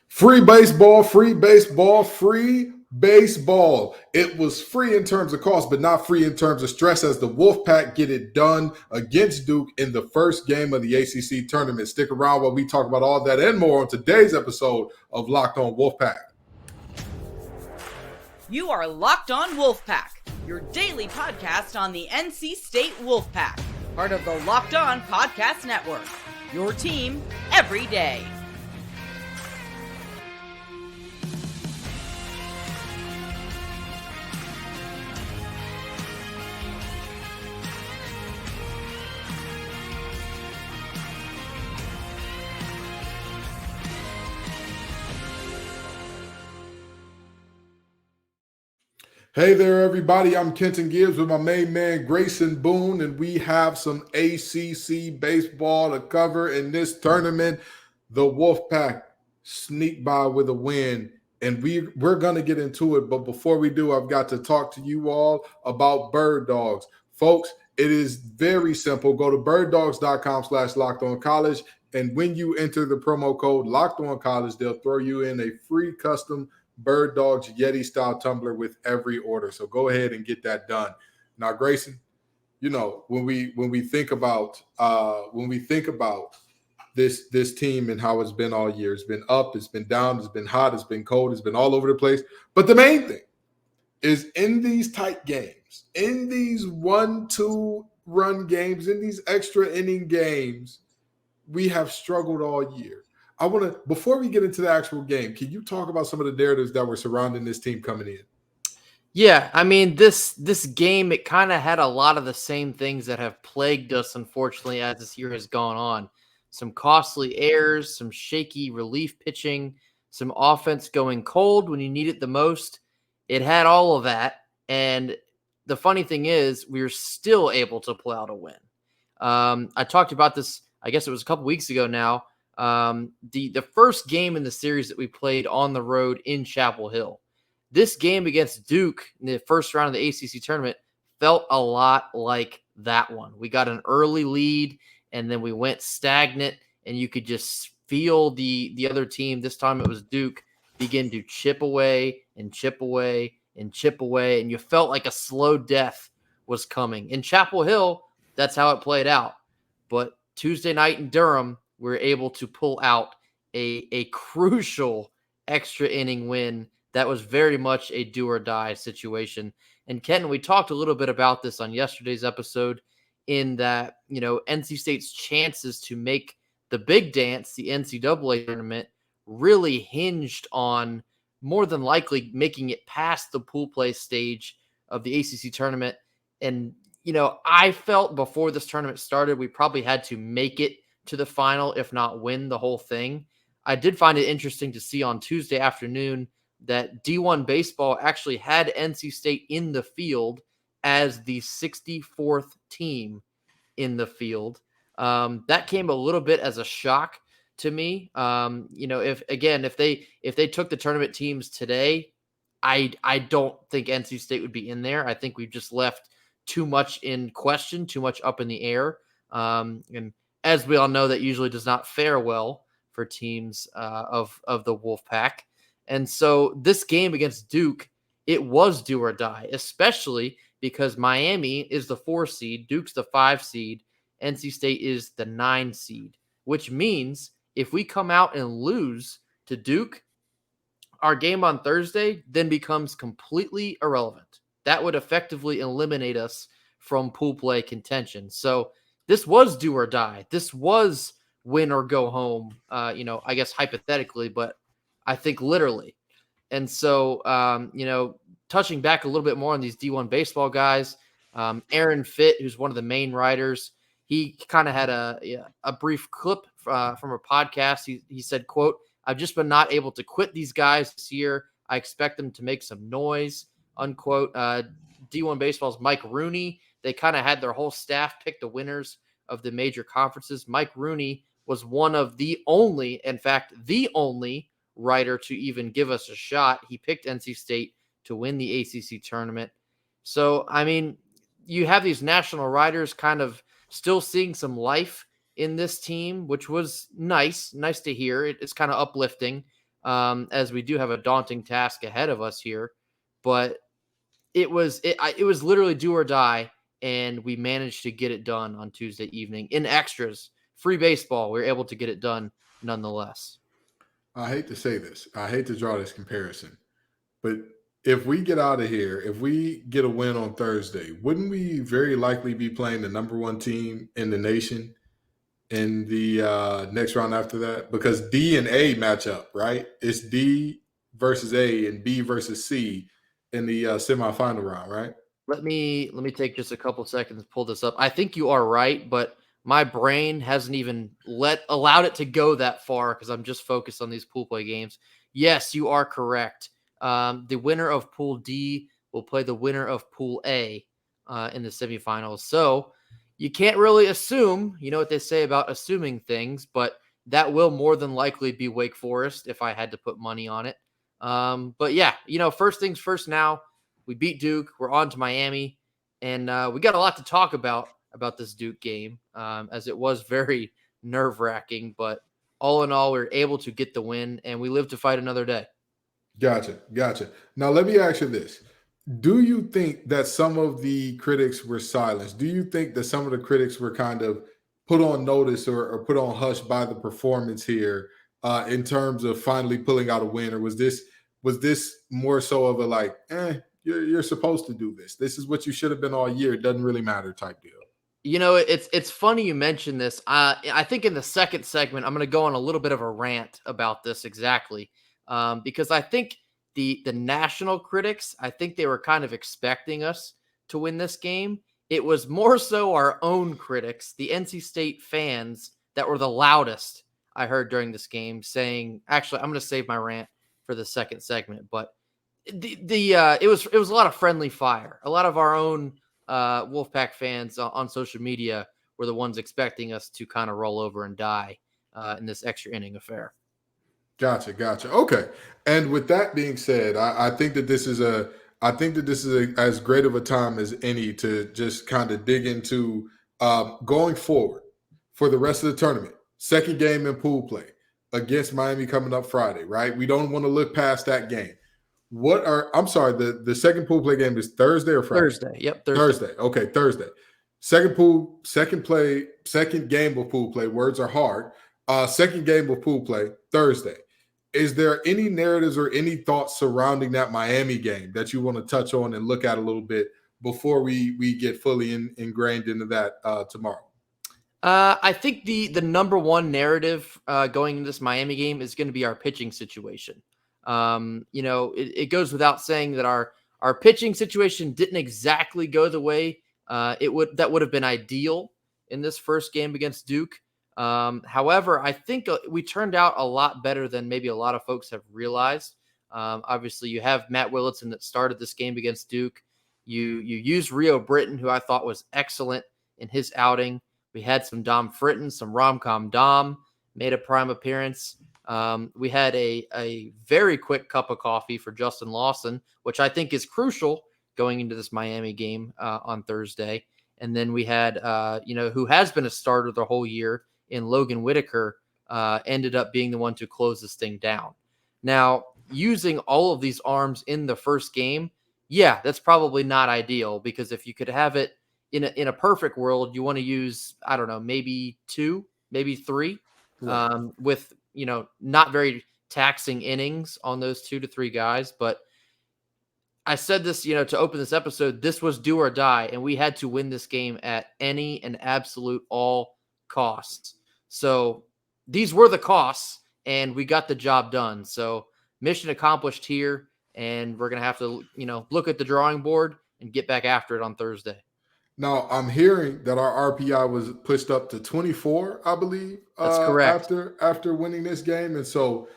Free baseball, free baseball, free baseball. It was free in terms of cost, but not free in terms of stress as the Wolfpack get it done against Duke in the first game of the ACC tournament. Stick around while we talk about all that and more on today's episode of Locked On Wolfpack. You are Locked On Wolfpack, your daily podcast on the NC State Wolfpack, part of the Locked On Podcast Network, your team every day. Hey there, everybody. I'm Kenton Gibbs with my main man, Grayson Boone, and we have some ACC baseball to cover in this tournament. The Wolfpack sneak by with a win, and we're going to get into it. But before we do, I've got to talk to you all about Birddogs. Folks, it is very simple. Go to birddogs.com/lockedoncollege, and when you enter the promo code LOCKEDONCollege, they'll throw you in a free custom Birddogs Yeti style tumbler with every order. So go ahead and get that done. Now, Grayson, you know, when we think about this team and how it's been all year, it's been up, it's been down, it's been hot, it's been cold, it's been all over the place. But the main thing is in these tight games, in these 1-2 run games, in these extra inning games, we have struggled all year. I want to, before we get into the actual game, can you talk about some of the narratives that were surrounding this team coming in? Yeah, I mean, this game, it kind of had a lot of the same things that have plagued us, unfortunately, as this year has gone on. Some costly errors, some shaky relief pitching, some offense going cold when you need it the most. It had all of that, and the funny thing is, we were still able to pull out a win. I talked about this, I guess it was a couple weeks ago now. The first game in the series that we played on the road in Chapel Hill, this game against Duke in the first round of the ACC tournament felt a lot like that one. We got an early lead and then we went stagnant, and you could just feel the other team, this time it was Duke, begin to chip away and chip away and chip away. And you felt like a slow death was coming. In Chapel Hill, that's how it played out. But Tuesday night in Durham, we're able to pull out a crucial extra inning win that was very much a do or die situation. And Kenton, we talked a little bit about this on yesterday's episode in that, you know, NC State's chances to make the big dance, the NCAA tournament, really hinged on more than likely making it past the pool play stage of the ACC tournament. And, you know, I felt before this tournament started, we probably had to make it to the final, if not win the whole thing. I did find it interesting to see on Tuesday afternoon that D1 baseball actually had NC State in the field as the 64th team in the field. That came a little bit as a shock to me. You know, if they took the tournament teams today, I don't think NC State would be in there. I think we've just left too much in question, too much up in the air. And as we all know, that usually does not fare well for teams of the Wolfpack. And so this game against Duke, it was do or die, especially because Miami is the 4 seed, Duke's the 5 seed, NC State is the 9 seed, which means if we come out and lose to Duke, our game on Thursday then becomes completely irrelevant. That would effectively eliminate us from pool play contention. So this was do or die. This was win or go home, you know, I guess hypothetically, but I think literally. And so, you know, touching back a little bit more on these D1 baseball guys, Aaron Fitt, who's one of the main writers, he kind of had a brief clip from a podcast. He said, quote, "I've just been not able to quit these guys this year. I expect them to make some noise," unquote. D1 baseball's Mike Rooney, they kind of had their whole staff pick the winners of the major conferences. Mike Rooney was one of the only, in fact, the only writer to even give us a shot. He picked NC State to win the ACC tournament. So, I mean, you have these national writers kind of still seeing some life in this team, which was nice to hear. It's kind of uplifting. as we do have a daunting task ahead of us here. But it was literally do or die, and we managed to get it done on Tuesday evening in extras. Free baseball, we were able to get it done nonetheless. I hate to say this. I hate to draw this comparison, but if we get out of here, if we get a win on Thursday, wouldn't we very likely be playing the number one team in the nation in the next round after that? Because D and A match up, right? It's D versus A and B versus C in the semifinal round, right? Let me take just a couple seconds to pull this up. I think you are right, but my brain hasn't even allowed it to go that far because I'm just focused on these pool play games. Yes, you are correct. The winner of Pool D will play the winner of Pool A in the semifinals. So you can't really assume, you know what they say about assuming things, but that will more than likely be Wake Forest if I had to put money on it. But yeah, first things first now. We beat Duke. We're on to Miami. And we got a lot to talk about this Duke game, as it was very nerve-wracking. But all in all, we were able to get the win, and we live to fight another day. Gotcha. Now, let me ask you this. Do you think that some of the critics were silenced? Do you think that some of the critics were kind of put on notice or put on hush by the performance here in terms of finally pulling out a win? Or was this more so of a like, you're supposed to do this. This is what you should have been all year. It doesn't really matter type deal. It's funny you mentioned this. I think in the second segment, I'm going to go on a little bit of a rant about this exactly, because I think the national critics, I think they were kind of expecting us to win this game. It was more so our own critics, the NC State fans, that were the loudest I heard during this game saying, actually, I'm going to save my rant for the second segment, but it was a lot of friendly fire. A lot of our own Wolfpack fans on social media were the ones expecting us to kind of roll over and die in this extra inning affair. Gotcha. Okay. And with that being said, I think that this is as great of a time as any to just kind of dig into going forward for the rest of the tournament. Second game in pool play against Miami coming up Friday, right? We don't want to look past that game. The second pool play game is Thursday or Friday? Thursday. Yep, Thursday. Okay, Thursday. Second game of pool play. Words are hard. Second game of pool play, Thursday. Is there any narratives or any thoughts surrounding that Miami game that you want to touch on and look at a little bit before we get fully ingrained into that tomorrow? I think the number one narrative going into this Miami game is going to be our pitching situation. It goes without saying that our pitching situation didn't exactly go the way that would have been ideal in this first game against Duke. However, I think we turned out a lot better than maybe a lot of folks have realized. Obviously, you have Matt Willitson that started this game against Duke. You used Rio Britton, who I thought was excellent in his outing. We had some Dom Fritton, some Rom-Com Dom made a prime appearance. We had a very quick cup of coffee for Justin Lawson, which I think is crucial going into this Miami game on Thursday. And then we had, who has been a starter the whole year in Logan Whitaker, ended up being the one to close this thing down. Now, using all of these arms in the first game, yeah, that's probably not ideal, because if you could have it in a perfect world, you want to use, I don't know, maybe 2, maybe 3, right, with, not very taxing innings on those 2 to 3 guys. But I said this, to open this episode, this was do or die, and we had to win this game at any and absolute all costs. So these were the costs, and we got the job done. So mission accomplished here, and we're going to have to, look at the drawing board and get back after it on Thursday. Now, I'm hearing that our RPI was pushed up to 24, I believe. That's correct. After winning this game. And so,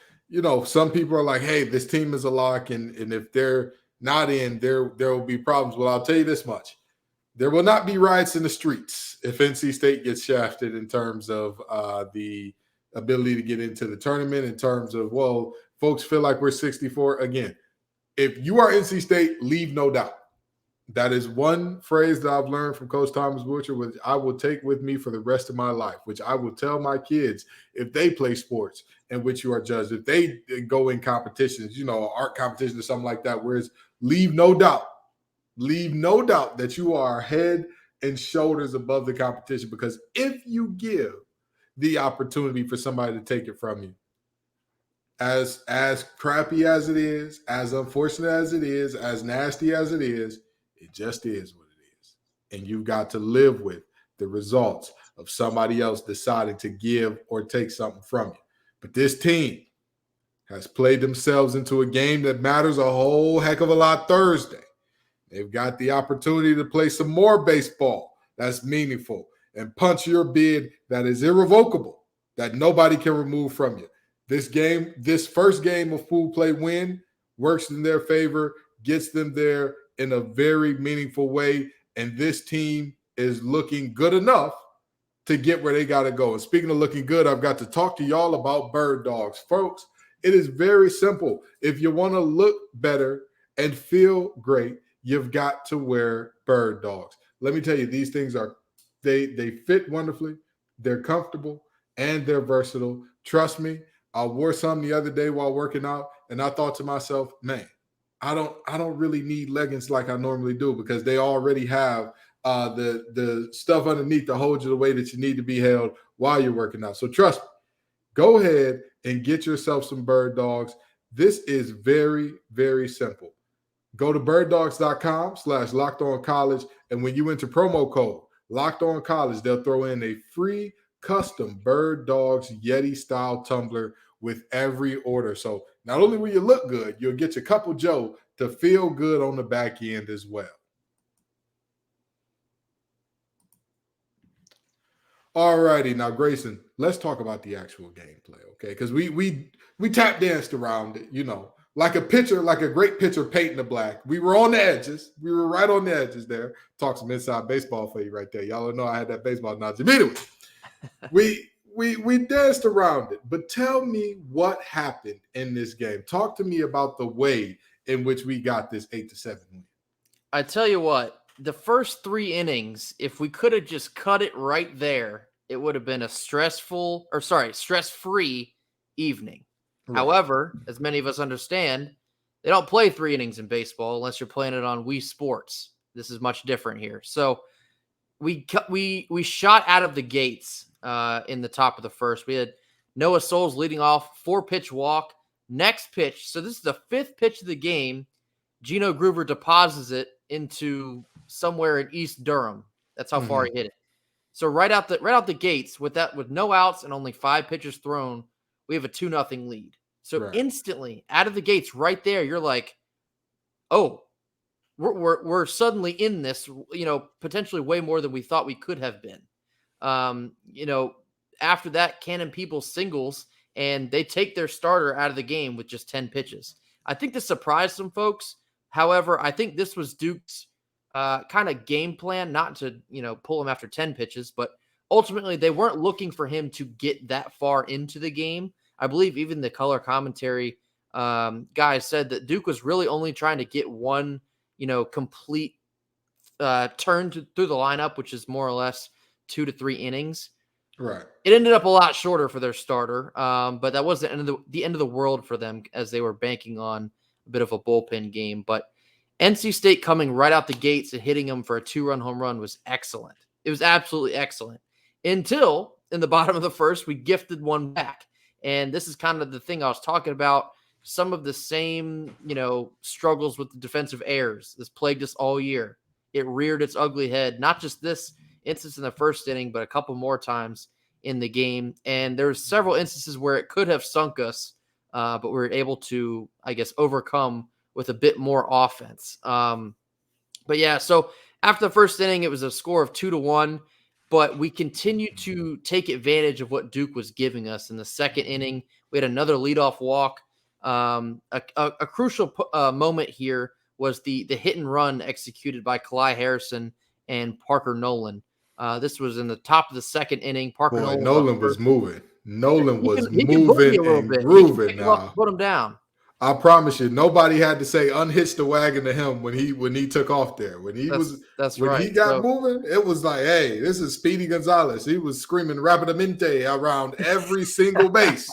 some people are like, hey, this team is a lock, and if they're not in, there will be problems. Well, I'll tell you this much. There will not be riots in the streets if NC State gets shafted in terms of the ability to get into the tournament, in terms of, well, folks feel like we're 64. Again, if you are NC State, leave no doubt. That is one phrase that I've learned from Coach Thomas Butcher, which I will take with me for the rest of my life, which I will tell my kids if they play sports in which you are judged, if they go in competitions, art competition or something like that, where it's leave no doubt that you are head and shoulders above the competition. Because if you give the opportunity for somebody to take it from you, as crappy as it is, as unfortunate as it is, as nasty as it is, it just is what it is. And you've got to live with the results of somebody else deciding to give or take something from you. But this team has played themselves into a game that matters a whole heck of a lot Thursday. They've got the opportunity to play some more baseball that's meaningful and punch your bid that is irrevocable, that nobody can remove from you. This first game of pool play win works in their favor, gets them there in a very meaningful way, and this team is looking good enough to get where they got to go. And speaking of looking good, I've got to talk to y'all about Birddogs. Folks, it is very simple. If you want to look better and feel great, you've got to wear Birddogs. Let me tell you, these things they fit wonderfully, they're comfortable, and they're versatile. Trust me, I wore some the other day while working out, and I thought to myself, man, I don't really need leggings like I normally do, because they already have the stuff underneath to hold you the way that you need to be held while you're working out. So trust me, go ahead and get yourself some Birddogs. This is very, very simple. Go to birddogs.com/lockedoncollege, and when you enter promo code LockedOnCollege, they'll throw in a free custom Birddogs Yeti style tumbler with every order. So not only will you look good, you'll get your cup of Joe to feel good on the back end as well. All righty, now Grayson, let's talk about the actual gameplay, okay? Because we tap danced around it, like a great pitcher painting the black. We were on the edges. We were right on the edges there. Talk some inside baseball for you right there. Y'all don't know I had that baseball knowledge immediately. We danced around it, but tell me what happened in this game. Talk to me about the way in which we got this 8-7 win. I tell you what, the first 3 innings, if we could have just cut it right there, it would have been a stress-free evening. Right. However, as many of us understand, they don't play 3 innings in baseball unless you're playing it on Wii Sports. This is much different here. So we shot out of the gates in the top of the first. We had Noah Souls leading off, 4-pitch walk. Next pitch, so this is the 5th pitch of the game. Gino Groover deposits it into somewhere in East Durham. That's how far he hit it. So right out the gates with no outs and only 5 pitches thrown, we have a 2-0 lead. So Instantly out of the gates, right there, you're like, oh, we're suddenly in this, potentially way more than we thought we could have been. After that, Cannon Peoples singles, and they take their starter out of the game with just 10 pitches. I think this surprised some folks. However, I think this was Duke's kind of game plan, not to, pull him after 10 pitches, but ultimately they weren't looking for him to get that far into the game. I believe even the color commentary guy said that Duke was really only trying to get one, complete turn through the lineup, which is more or less 2 to 3 innings. Right. It ended up a lot shorter for their starter, but that was the end of the world for them, as they were banking on a bit of a bullpen game. But NC State coming right out the gates and hitting them for a 2-run home run was excellent. It was absolutely excellent until in the bottom of the first, we gifted one back. And this is kind of the thing I was talking about. Some of the same, struggles with the defensive errors. This plagued us all year. It reared its ugly head, not just this instance in the first inning, but a couple more times in the game. And there's several instances where it could have sunk us, but we were able to, I guess, overcome with a bit more offense. So after the first inning, it was a score of 2-1, but we continued to take advantage of what Duke was giving us. In the second inning, we had another leadoff walk. A crucial moment here was the hit and run executed by Kalai Harrison and Parker Nolan. This was in the top of the second inning. Nolan was moving. Nolan was moving and grooving now. Put him down. I promise you, nobody had to say unhitch the wagon to him when he took off there. When he that's when right. he got moving, it was like, hey, this is Speedy Gonzalez. He was screaming rapidamente around every single base.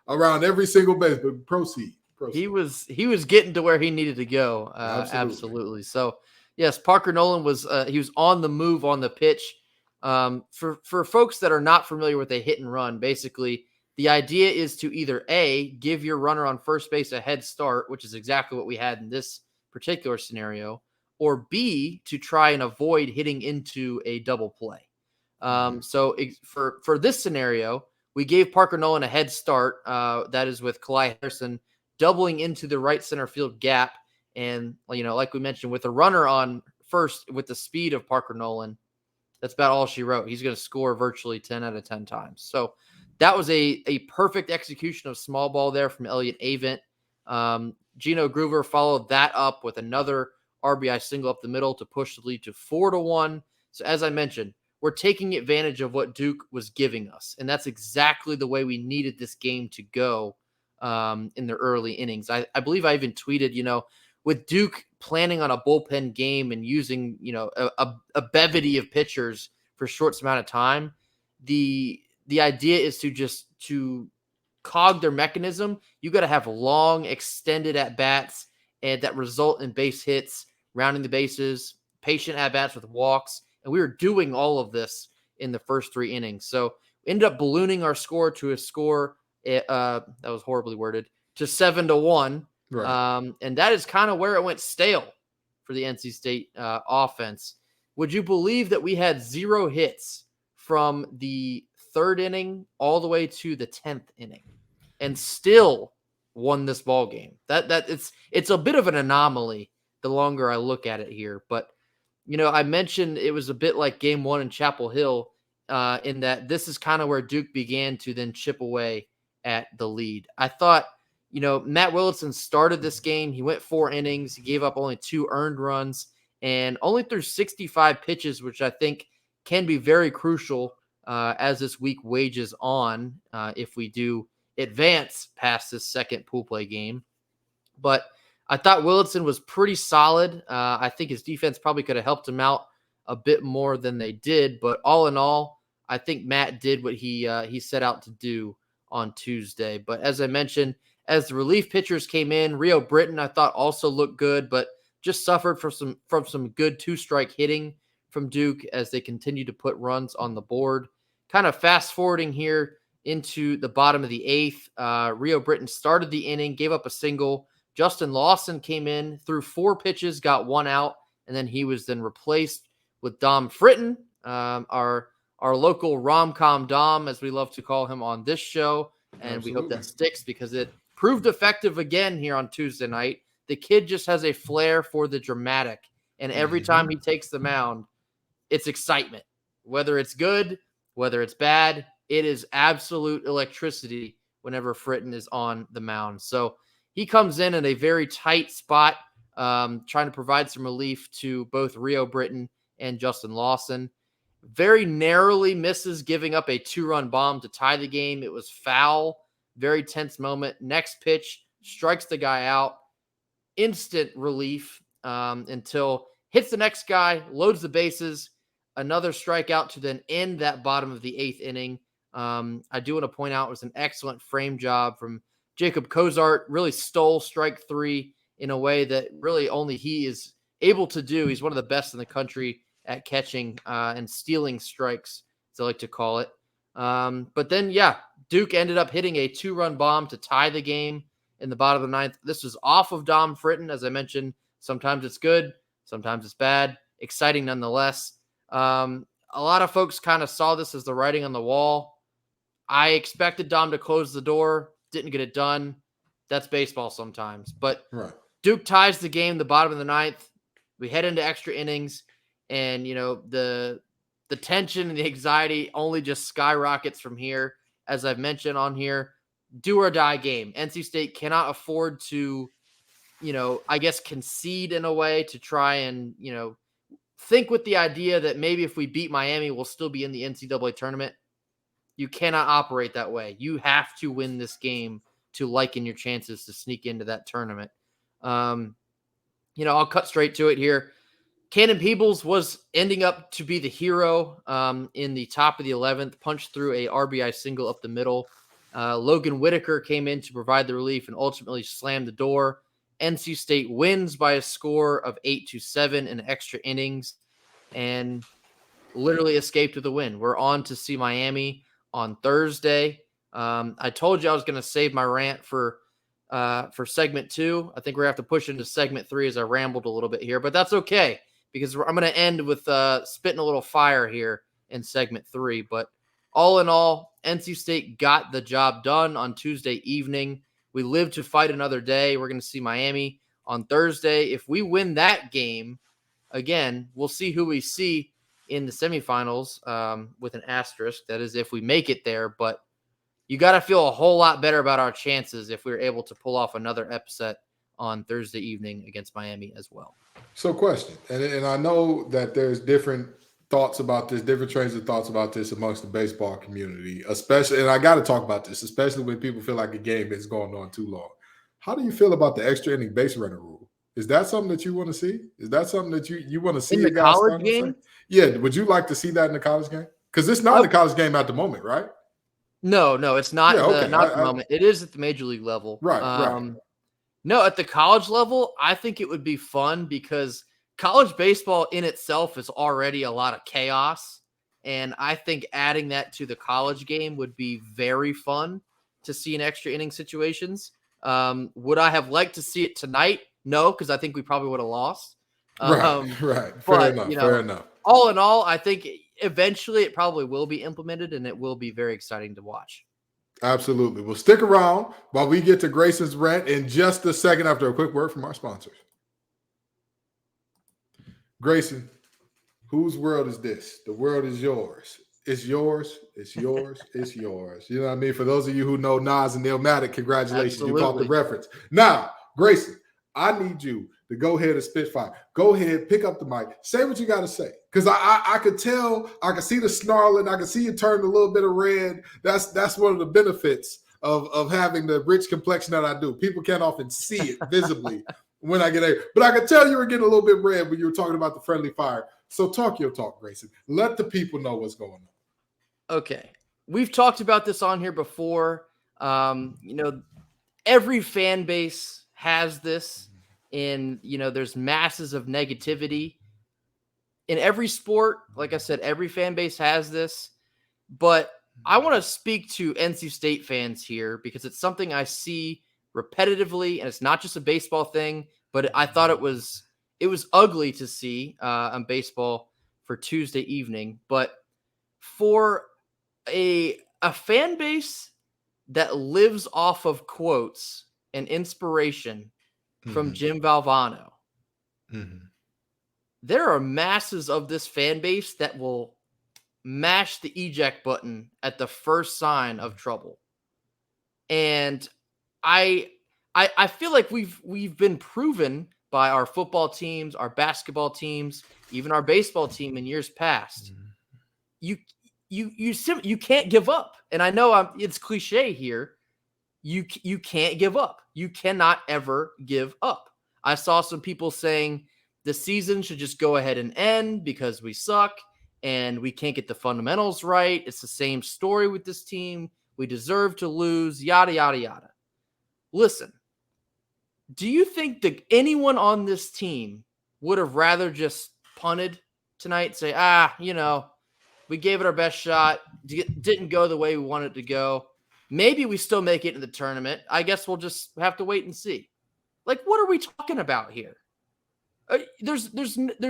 Around every single base. But proceed. He was getting to where he needed to go. Absolutely. So yes, Parker Nolan was he was on the move on the pitch. For folks that are not familiar with a hit and run, basically the idea is to either A, give your runner on first base a head start, which is exactly what we had in this particular scenario, or B, to try and avoid hitting into a double play. So for this scenario, we gave Parker Nolan a head start. That is with Kalai Harrison doubling into the right center field gap. And, like we mentioned, with a runner on first with the speed of Parker Nolan, that's about all she wrote. He's going to score virtually 10 out of 10 times. So that was a perfect execution of small ball there from Elliott Avent. Gino Groover followed that up with another RBI single up the middle to push the lead to 4-1. So as I mentioned, we're taking advantage of what Duke was giving us. And that's exactly the way we needed this game to go in the early innings. I believe I even tweeted, with Duke planning on a bullpen game and using, a bevity of pitchers for a short amount of time, the idea is to cog their mechanism. You got to have long, extended at-bats and that result in base hits, rounding the bases, patient at-bats with walks. And we were doing all of this in the first 3 innings. So we ended up ballooning our score to a score, that was horribly worded, to 7-1. Right. And that is kind of where it went stale for the NC State offense. Would you believe that we had 0 hits from the 3rd inning all the way to the 10th inning and still won this ball game? That it's a bit of an anomaly the longer I look at it here. But, I mentioned it was a bit like game 1 in Chapel Hill in that this is kind of where Duke began to then chip away at the lead. I thought, Matt Willitson started this game. He went 4 innings. He gave up only 2 earned runs and only threw 65 pitches, which I think can be very crucial as this week wages on if we do advance past this second pool play game. But I thought Willitson was pretty solid. I think his defense probably could have helped him out a bit more than they did. But all in all, I think Matt did what he set out to do on Tuesday. But as I mentioned, as the relief pitchers came in, Rio Britton I thought also looked good, but just suffered from some good 2-strike hitting from Duke as they continue to put runs on the board. Kind of fast forwarding here into the bottom of the 8th, Rio Britton started the inning, gave up a single. Justin Lawson came in, threw 4 pitches, got 1 out, and then he was then replaced with Dom Fritton, our local rom-com Dom, as we love to call him on this show. And Absolutely. We hope that sticks because it proved effective again here on Tuesday night. The kid just has a flair for the dramatic. And every time he takes the mound, it's excitement. Whether it's good, whether it's bad, it is absolute electricity whenever Fritton is on the mound. So he comes in a very tight spot, trying to provide some relief to both Rio Britton and Justin Lawson. Very narrowly misses giving up a 2-run bomb to tie the game. It was foul. Very tense moment. Next pitch, strikes the guy out. Instant relief until hits the next guy, loads the bases. Another strikeout to then end that bottom of the 8th inning. I do want to point out it was an excellent frame job from Jacob Cozart. Really stole strike 3 in a way that really only he is able to do. He's one of the best in the country at catching and stealing strikes, as I like to call it. But then, Duke ended up hitting a 2-run bomb to tie the game in the bottom of the 9th. This was off of Dom Fritton. As I mentioned, sometimes it's good, sometimes it's bad. Exciting nonetheless. A lot of folks kind of saw this as the writing on the wall. I expected Dom to close the door, didn't get it done. That's baseball sometimes. But right. Duke ties the game, the bottom of the 9th. We head into extra innings, and, the tension and the anxiety only just skyrockets from here. As I've mentioned on here, do or die game. NC State cannot afford to, concede in a way to try and, think with the idea that maybe if we beat Miami, we'll still be in the NCAA tournament. You cannot operate that way. You have to win this game to liken your chances to sneak into that tournament. I'll cut straight to it here. Cannon Peebles was ending up to be the hero in the top of the 11th, punched through a RBI single up the middle. Logan Whitaker came in to provide the relief and ultimately slammed the door. NC State wins by a score of 8-7 in extra innings and literally escaped with a win. We're on to see Miami on Thursday. I told you I was going to save my rant for segment 2. I think we're going to have to push into segment 3 as I rambled a little bit here, but that's okay because I'm going to end with spitting a little fire here in segment 3. But all in all, NC State got the job done on Tuesday evening. We live to fight another day. We're going to see Miami on Thursday. If we win that game, again, we'll see who we see in the semifinals with an asterisk. That is if we make it there. But you got to feel a whole lot better about our chances if we're able to pull off another upset on Thursday evening against Miami as well. So question, and I know that there's different thoughts about this, different trains of thoughts about this amongst the baseball community, especially, and I got to talk about this, especially when people feel like a game is going on too long. How do you feel about the extra inning base runner rule? Is that something that you want to see? Is that something that you want to see in the college game? Yeah, would you like to see that in the college game? Because it's not in the college game at the moment, right? No, it's not. Not at the moment. It is at the major league level, right? Right. No, at the college level, I think it would be fun because college baseball in itself is already a lot of chaos. And I think adding that to the college game would be very fun to see in extra inning situations. Would I have liked to see it tonight? No, because I think we probably would have lost. Right. Fair enough. All in all, I think eventually it probably will be implemented and it will be very exciting to watch. Absolutely. Well, stick around while we get to Grayson's rant in just a second after a quick word from our sponsors. Grayson, whose world is this? The world is yours. It's yours. It's yours. It's yours. You know what I mean? For those of you who know Nas and Illmatic, congratulations. Absolutely. You caught the reference. Now, Grayson, I need you to go ahead and spit fire. Go ahead, pick up the mic. Say what you got to say. Because I could tell, I could see the snarling. I could see you turn a little bit of red. That's one of the benefits of having the rich complexion that I do. People can't often see it visibly when I get there. But I could tell you were getting a little bit red when you were talking about the friendly fire. So talk your talk, Grayson. Let the people know what's going on. Okay. We've talked about this on here before. Every fan base has this. And, there's masses of negativity in every sport. Like I said, every fan base has this. But I want to speak to NC State fans here because it's something I see repetitively, and it's not just a baseball thing, but I thought it was ugly to see on baseball for Tuesday evening. But for a fan base that lives off of quotes and inspiration from Jim Valvano, there are masses of this fan base that will mash the eject button at the first sign of trouble. And I feel like we've been proven by our football teams, our basketball teams, even our baseball team in years past. You can't give up. And I know it's cliche here. You can't give up. You cannot ever give up. I saw some people saying the season should just go ahead and end because we suck and we can't get the fundamentals right. It's the same story with this team. We deserve to lose, yada, yada, yada. Listen, do you think that anyone on this team would have rather just punted tonight, say, we gave it our best shot, didn't go the way we wanted it to go. Maybe we still make it in the tournament. I guess we'll just have to wait and see. Like, what are we talking about here? There's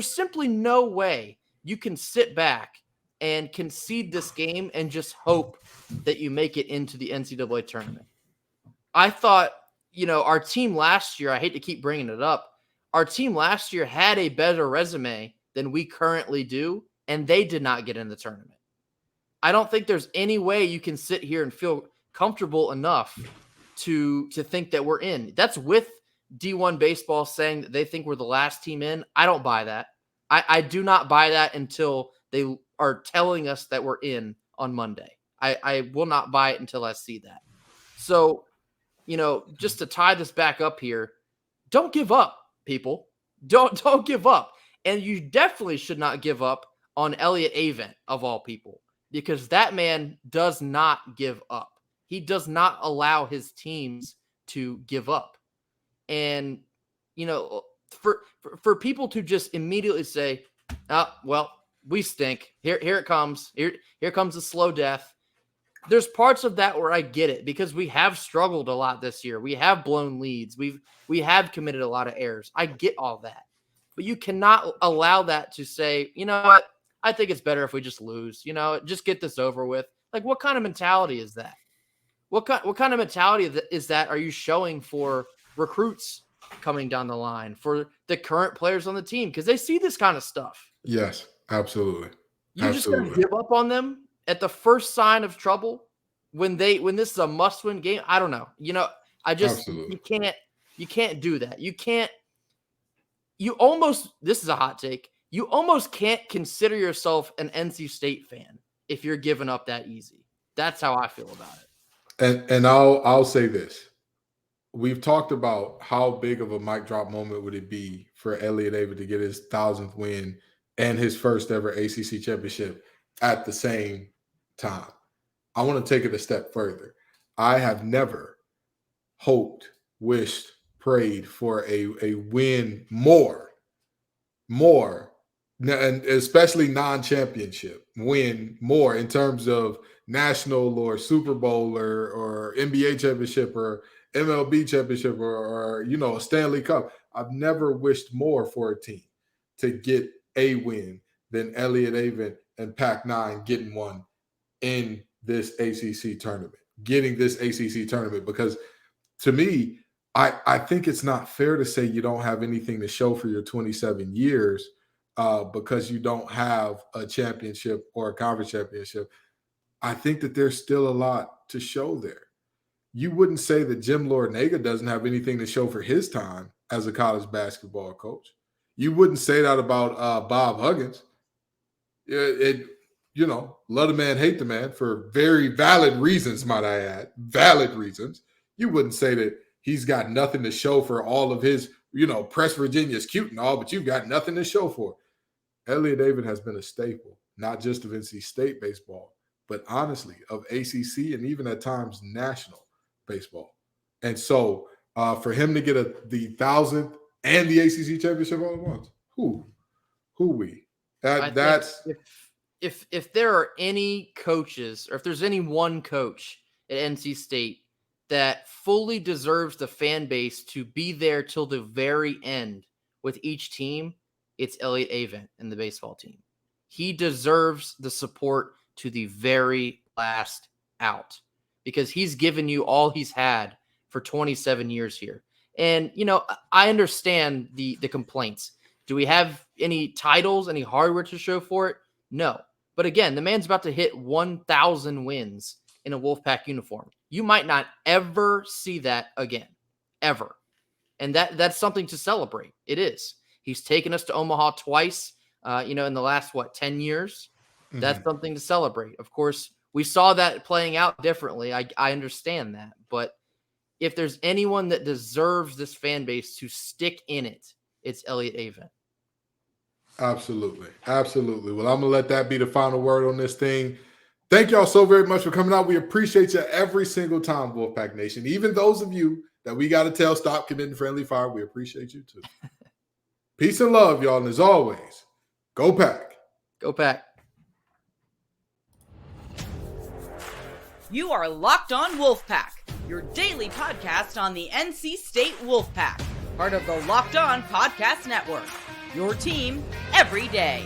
simply no way you can sit back and concede this game and just hope that you make it into the NCAA tournament. I thought, our team last year, I hate to keep bringing it up, our team last year had a better resume than we currently do, and they did not get in the tournament. I don't think there's any way you can sit here and feel comfortable enough to think that we're in. That's with D1 baseball saying that they think we're the last team in. I don't buy that. I do not buy that until they are telling us that we're in on Monday. I will not buy it until I see that. So, just to tie this back up here, don't give up, people. Don't give up. And you definitely should not give up on Elliott Avent, of all people, because that man does not give up. He does not allow his teams to give up. And, for people to just immediately say, well, we stink. Here it comes. Here comes the slow death. There's parts of that where I get it, because we have struggled a lot this year. We have blown leads. We have committed a lot of errors. I get all that. But you cannot allow that to say, you know what? I think it's better if we just lose. Just get this over with. Like, what kind of mentality is that? What kind of mentality is that are you showing for recruits coming down the line, for the current players on the team? Because they see this kind of stuff. Yes, absolutely. You just gotta give up on them at the first sign of trouble when this is a must-win game. I don't know. You can't do that. This is a hot take. You almost can't consider yourself an NC State fan if you're giving up that easy. That's how I feel about it. And I'll say this. We've talked about how big of a mic drop moment would it be for Elliott Avent to get his 1,000th win and his first ever ACC championship at the same time. I want to take it a step further. I have never hoped, wished, prayed for a win more, and especially non-championship win more in terms of national or Super Bowl or NBA championship or MLB championship or a Stanley Cup. I've never wished more for a team to get a win than Elliott Avent and Pac-9 getting one in this ACC tournament, because to me, I think it's not fair to say you don't have anything to show for your 27 years because you don't have a championship or a conference championship. I think that there's still a lot to show there. You wouldn't say that Jim Laurinaiga doesn't have anything to show for his time as a college basketball coach. You wouldn't say that about Bob Huggins. Love the man, hate the man for very valid reasons, might I add. Valid reasons. You wouldn't say that he's got nothing to show for all of his, Press Virginia's cute and all, but you've got nothing to show for. Elliott Avent has been a staple, not just of NC State baseball, but honestly of ACC and even at times national baseball. And so for him to get the 1,000th and the ACC championship all at once, who we? That's if there are any coaches, or if there's any one coach at NC State that fully deserves the fan base to be there till the very end with each team, it's Elliott Avent and the baseball team. He deserves the support to the very last out because he's given you all he's had for 27 years here. And, I understand the complaints. Do we have any titles, any hardware to show for it? No. But again, the man's about to hit 1,000 wins in a Wolfpack uniform. You might not ever see that again, ever. And that's something to celebrate. It is. He's taken us to Omaha twice, in the last, 10 years? Mm-hmm. That's something to celebrate. Of course, we saw that playing out differently. I understand that. But if there's anyone that deserves this fan base to stick in it, it's Elliott Avent. Absolutely. Absolutely. Well, I'm going to let that be the final word on this thing. Thank y'all so very much for coming out. We appreciate you every single time, Wolfpack Nation. Even those of you that we got to tell stop committing friendly fire, we appreciate you too. Peace and love, y'all. And as always, go Pack. Go Pack. You are Locked On Wolfpack, your daily podcast on the NC State Wolfpack, part of the Locked On Podcast Network, your team every day.